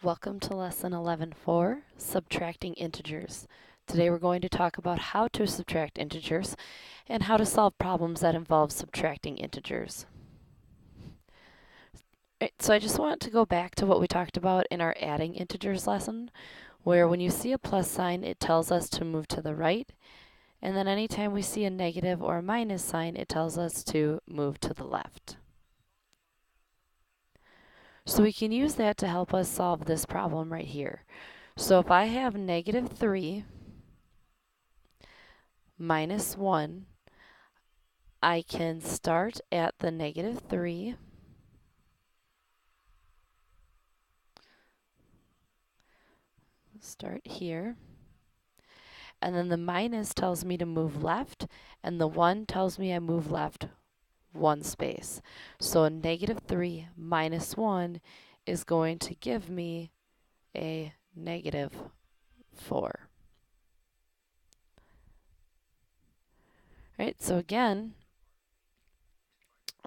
Welcome to lesson 11.4, subtracting integers. Today we're going to talk about how to subtract integers and how to solve problems that involve subtracting integers. So I just want to go back to what we talked about in our adding integers lesson, where when you see a plus sign, it tells us to move to the right, and then anytime we see a negative or a minus sign, it tells us to move to the left. So we can use that to help us solve this problem right here. So if I have negative 3 minus 1, I can start at the negative 3, start here, and then the minus tells me to move left, and the 1 tells me I move left one space. So a negative 3 minus 1 is going to give me a negative 4. Right, so again,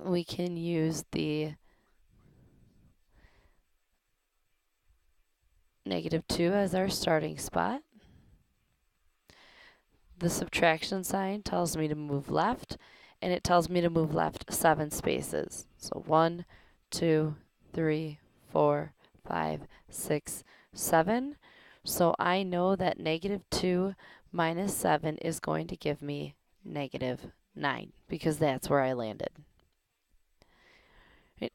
we can use the negative 2 as our starting spot. The subtraction sign tells me to move left, and it tells me to move left 7 spaces. So 1, 2, 3, 4, 5, 6, 7. So I know that negative 2 minus 7 is going to give me negative 9, because that's where I landed.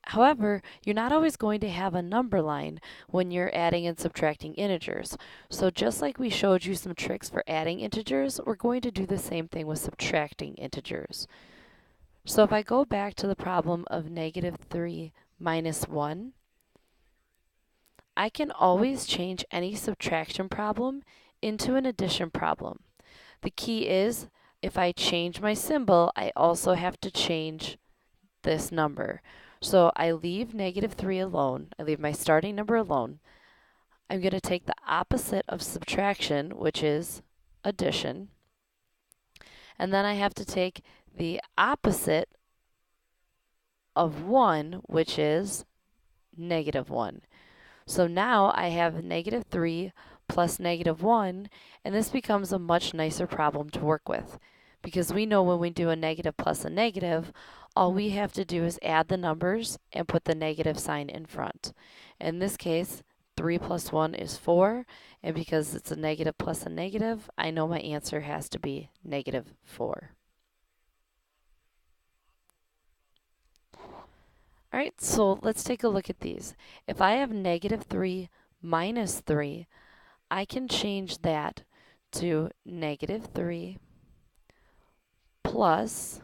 However, you're not always going to have a number line when you're adding and subtracting integers. So just like we showed you some tricks for adding integers, we're going to do the same thing with subtracting integers. So if I go back to the problem of negative 3 minus 1, I can always change any subtraction problem into an addition problem. The key is, if I change my symbol, I also have to change this number. So I leave negative 3 alone. I leave my starting number alone. I'm going to take the opposite of subtraction, which is addition. And then I have to take the opposite of 1, which is negative 1. So now I have negative 3 plus negative 1, and this becomes a much nicer problem to work with. Because we know when we do a negative plus a negative, all we have to do is add the numbers and put the negative sign in front. In this case, 3 plus 1 is 4, and because it's a negative plus a negative, I know my answer has to be negative 4. All right, so let's take a look at these. If I have negative 3 minus 3, I can change that to negative 3 plus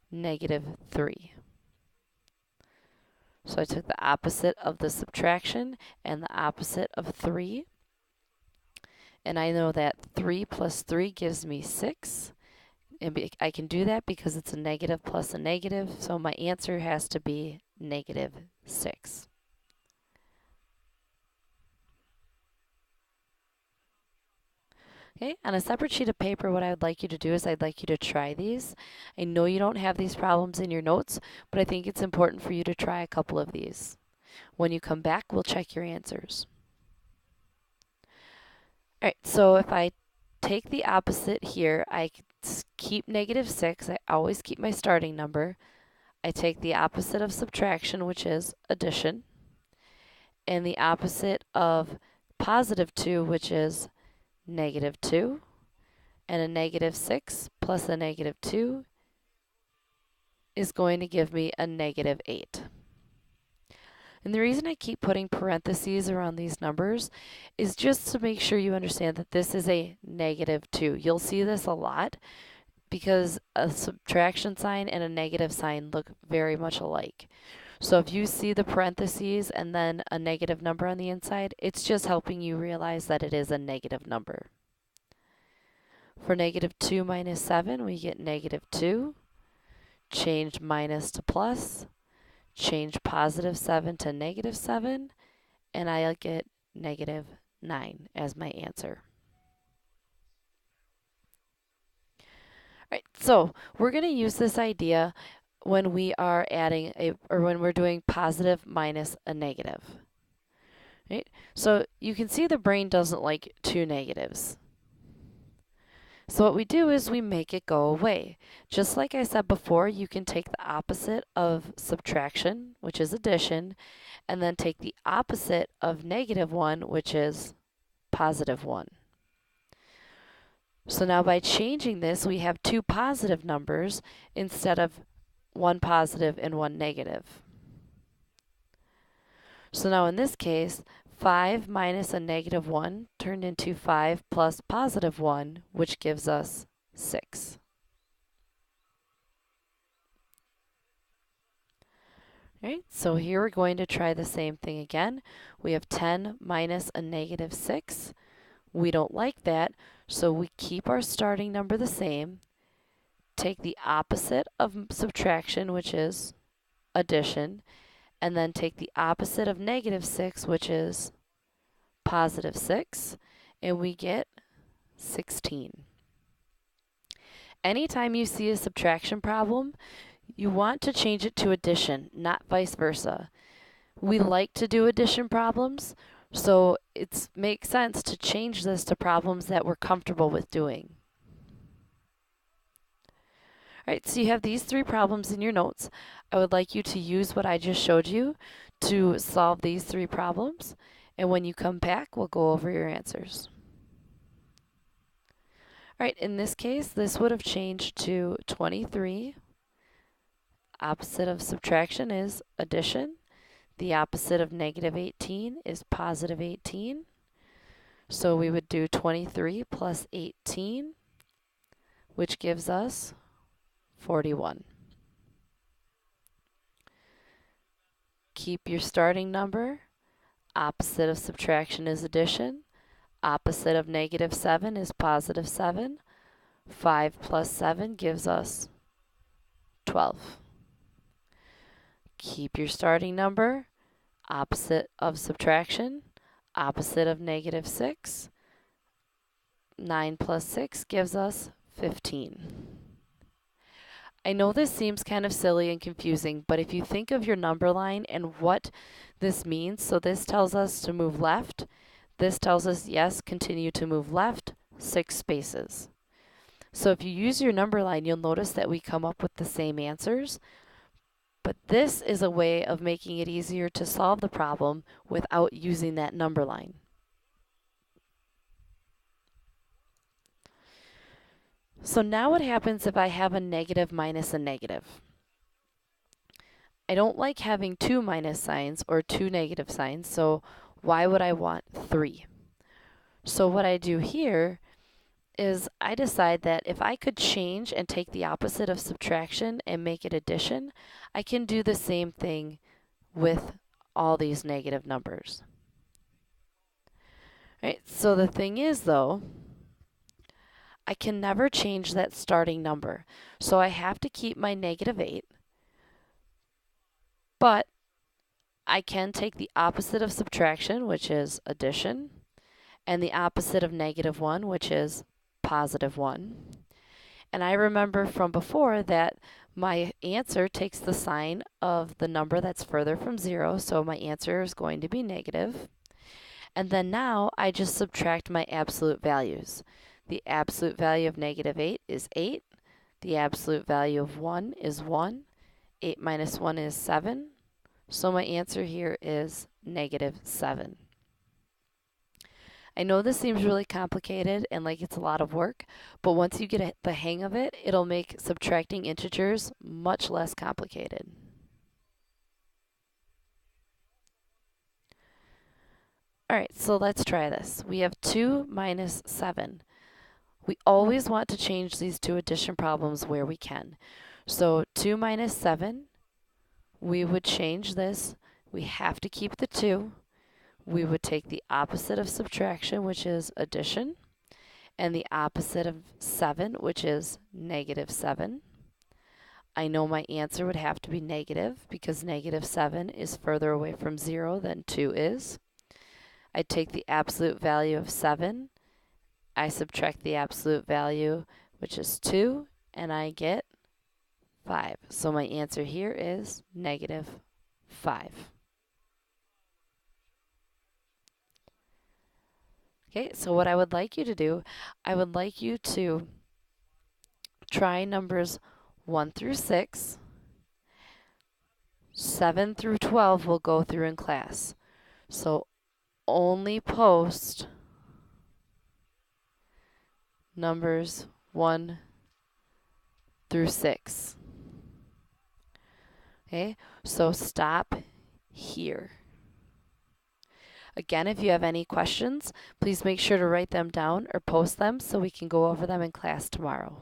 negative 3. So I took the opposite of the subtraction and the opposite of 3. And I know that 3 plus 3 gives me 6. And I can do that because it's a negative plus a negative. So my answer has to be negative 6. Okay, on a separate sheet of paper, what I would like you to do is I'd like you to try these. I know you don't have these problems in your notes, but I think it's important for you to try a couple of these. When you come back, we'll check your answers. All right, so if I take the opposite here, I keep negative 6. I always keep my starting number. I take the opposite of subtraction, which is addition, and the opposite of positive 2, which is negative 2, and a negative 6 plus a negative 2 is going to give me a negative 8. And the reason I keep putting parentheses around these numbers is just to make sure you understand that this is a negative 2. You'll see this a lot because a subtraction sign and a negative sign look very much alike. So if you see the parentheses and then a negative number on the inside, it's just helping you realize that it is a negative number. For negative 2 minus 7, we get negative 2. Change minus to plus. Change positive 7 to negative 7. And I'll get negative 9 as my answer. All right, so we're going to use this idea when we are adding when we're doing positive minus a negative. right? So you can see the brain doesn't like two negatives. So what we do is we make it go away. Just like I said before, you can take the opposite of subtraction, which is addition, and then take the opposite of -1, which is +1. So now by changing this, we have two positive numbers instead of one positive and one negative. So now in this case, 5 minus a -1 turned into 5 plus +1, which gives us 6. Right, so here we're going to try the same thing again. We have 10 minus a -6. We don't like that, so we keep our starting number the same, take the opposite of subtraction, which is addition, and then take the opposite of -6, which is +6, and we get 16. Anytime you see a subtraction problem, you want to change it to addition, not vice versa. We like to do addition problems, so it makes sense to change this to problems that we're comfortable with doing. All right, so you have these three problems in your notes. I would like you to use what I just showed you to solve these three problems, and when you come back, we'll go over your answers. All right, in this case, this would have changed to 23. Opposite of subtraction is addition. The opposite of -18 is +18. So we would do 23 plus 18, which gives us 41. Keep your starting number. Opposite of subtraction is addition. Opposite of -7 is +7. 5 plus 7 gives us 12. Keep your starting number. Opposite of subtraction. Opposite of -6. 9 plus 6 gives us 15. I know this seems kind of silly and confusing, but if you think of your number line and what this means, so this tells us to move left, this tells us, yes, continue to move left, 6 spaces. So if you use your number line, you'll notice that we come up with the same answers, but this is a way of making it easier to solve the problem without using that number line. So now what happens if I have a negative minus a negative? I don't like having two minus signs or two negative signs, so why would I want 3? So what I do here is I decide that if I could change and take the opposite of subtraction and make it addition, I can do the same thing with all these negative numbers. Right, so the thing is though, I can never change that starting number. So I have to keep my -8, but I can take the opposite of subtraction, which is addition, and the opposite of -1, which is +1. And I remember from before that my answer takes the sign of the number that's further from 0, so my answer is going to be negative. And then now I just subtract my absolute values. The absolute value of -8 is 8. The absolute value of 1 is 1. 8 minus 1 is 7. So my answer here is -7. I know this seems really complicated and like it's a lot of work, but once you get the hang of it, it'll make subtracting integers much less complicated. All right, so let's try this. We have 2 minus 7. We always want to change these two addition problems where we can. So 2 minus 7, we would change this. We have to keep the 2. We would take the opposite of subtraction, which is addition, and the opposite of 7, which is -7. I know my answer would have to be negative because -7 is further away from 0 than 2 is. I take the absolute value of 7. I subtract the absolute value, which is 2, and I get 5. So my answer here is -5. Okay, so what I would like you to do, I would like you to try numbers 1 through 6. 7 through 12 we'll go through in class. So only post numbers 1 through 6. Okay, so stop here. Again, if you have any questions, please make sure to write them down or post them so we can go over them in class tomorrow.